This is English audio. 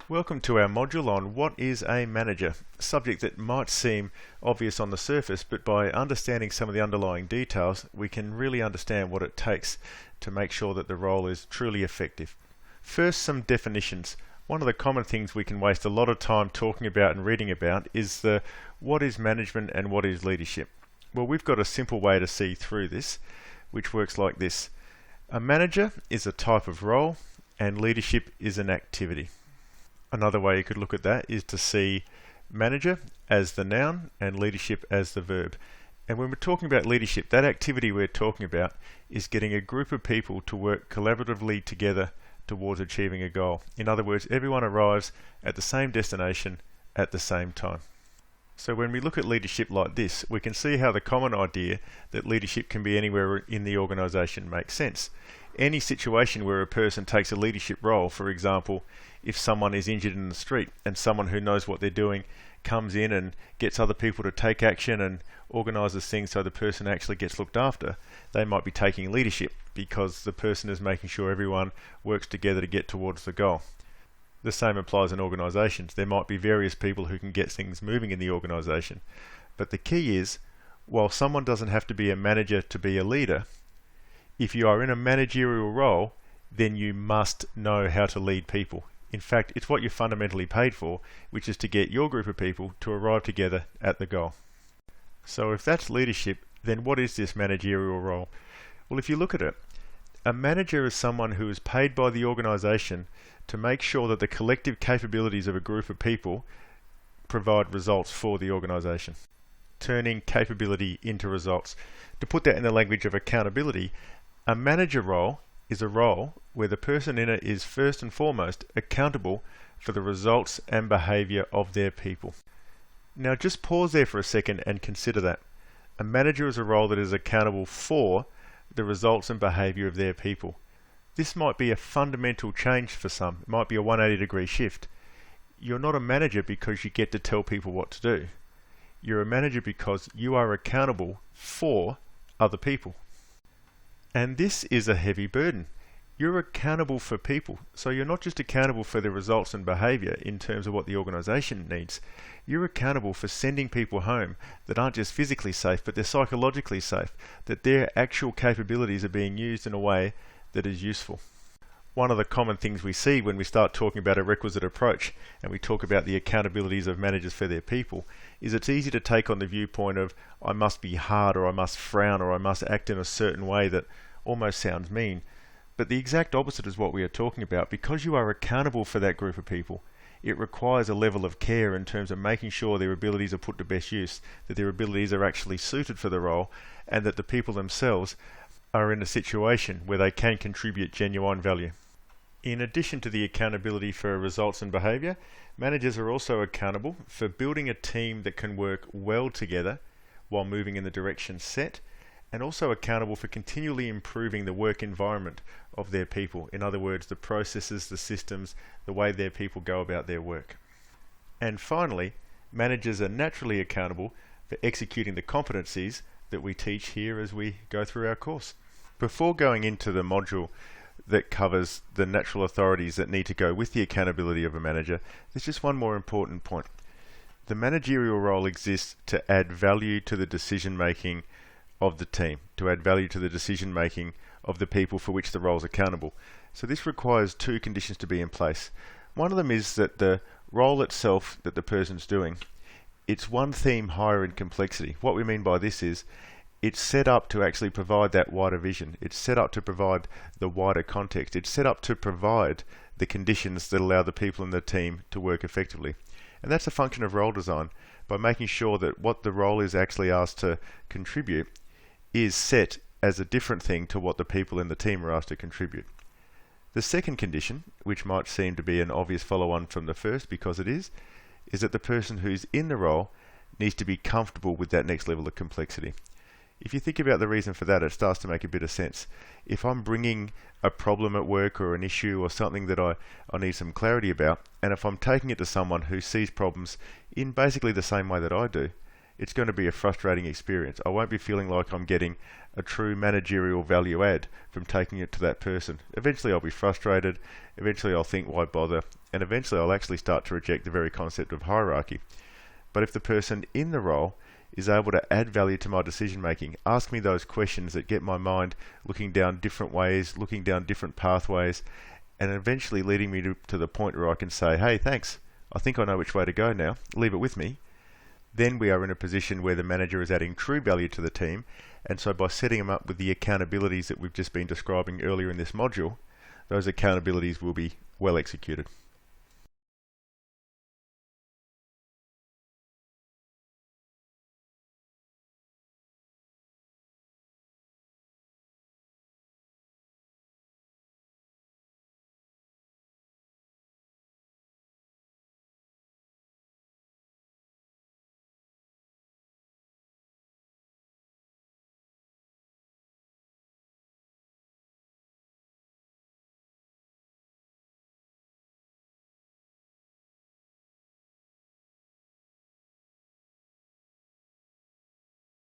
Welcome to our module on what is a manager, a subject that might seem obvious on the surface, but by understanding some of the underlying details, we can really understand what it takes to make sure that the role is truly effective. First, some definitions. One of the common things we can waste a lot of time talking about and reading about is the what is management and what is leadership. Well, we've got a simple way to see through this, which works like this. A manager is a type of role and leadership is an activity. Another way you could look at that is to see manager as the noun and leadership as the verb. And when we're talking about leadership, that activity we're talking about is getting a group of people to work collaboratively together towards achieving a goal. In other words, everyone arrives at the same destination at the same time. So when we look at leadership like this, we can see how the common idea that leadership can be anywhere in the organisation makes sense. Any situation where a person takes a leadership role, for example, if someone is injured in the street and someone who knows what they're doing comes in and gets other people to take action and organises things so the person actually gets looked after, they might be taking leadership because the person is making sure everyone works together to get towards the goal. The same applies in organisations. There might be various people who can get things moving in the organisation. But the key is, while someone doesn't have to be a manager to be a leader, if you are in a managerial role, then you must know how to lead people. In fact, it's what you're fundamentally paid for, which is to get your group of people to arrive together at the goal. So if that's leadership, then what is this managerial role? Well, if you look at it, a manager is someone who is paid by the organisation to make sure that the collective capabilities of a group of people provide results for the organisation. Turning capability into results. To put that in the language of accountability, a manager role is a role where the person in it is first and foremost accountable for the results and behaviour of their people. Now just pause there for a second and consider that. A manager is a role that is accountable for the results and behaviour of their people. This might be a fundamental change for some. It might be a 180-degree shift. You're not a manager because you get to tell people what to do. You're a manager because you are accountable for other people. And this is a heavy burden. You're accountable for people. So you're not just accountable for the results and behaviour in terms of what the organisation needs. You're accountable for sending people home that aren't just physically safe, but they're psychologically safe, that their actual capabilities are being used in a way that is useful. One of the common things we see when we start talking about a requisite approach and we talk about the accountabilities of managers for their people is it's easy to take on the viewpoint of I must be hard or I must frown or I must act in a certain way that almost sounds mean. But the exact opposite is what we are talking about. Because you are accountable for that group of people, it requires a level of care in terms of making sure their abilities are put to best use, that their abilities are actually suited for the role, and that the people themselves are in a situation where they can contribute genuine value. In addition to the accountability for results and behaviour, managers are also accountable for building a team that can work well together while moving in the direction set, and also accountable for continually improving the work environment of their people. In other words, the processes, the systems, the way their people go about their work. And finally, managers are naturally accountable for executing the competencies that we teach here as we go through our course. Before going into the module that covers the natural authorities that need to go with the accountability of a manager, there's just one more important point. The managerial role exists to add value to the decision making of the team, to add value to the decision making of the people for which the role is accountable. So this requires two conditions to be in place. One of them is that the role itself that the person's doing, it's one theme higher in complexity. What we mean by this is it's set up to actually provide that wider vision. It's set up to provide the wider context. It's set up to provide the conditions that allow the people in the team to work effectively. And that's a function of role design, by making sure that what the role is actually asked to contribute is set as a different thing to what the people in the team are asked to contribute. The second condition, which might seem to be an obvious follow-on from the first because it is that the person who's in the role needs to be comfortable with that next level of complexity. If you think about the reason for that, it starts to make a bit of sense. If I'm bringing a problem at work or an issue or something that I need some clarity about, and if I'm taking it to someone who sees problems in basically the same way that I do, it's going to be a frustrating experience. I won't be feeling like I'm getting a true managerial value add from taking it to that person. Eventually I'll be frustrated, eventually I'll think why bother, and eventually I'll actually start to reject the very concept of hierarchy. But if the person in the role is able to add value to my decision making, ask me those questions that get my mind looking down different ways, looking down different pathways, and eventually leading me to the point where I can say, hey, thanks, I think I know which way to go now, leave it with me. Then we are in a position where the manager is adding true value to the team, and so by setting them up with the accountabilities that we've just been describing earlier in this module, those accountabilities will be well executed.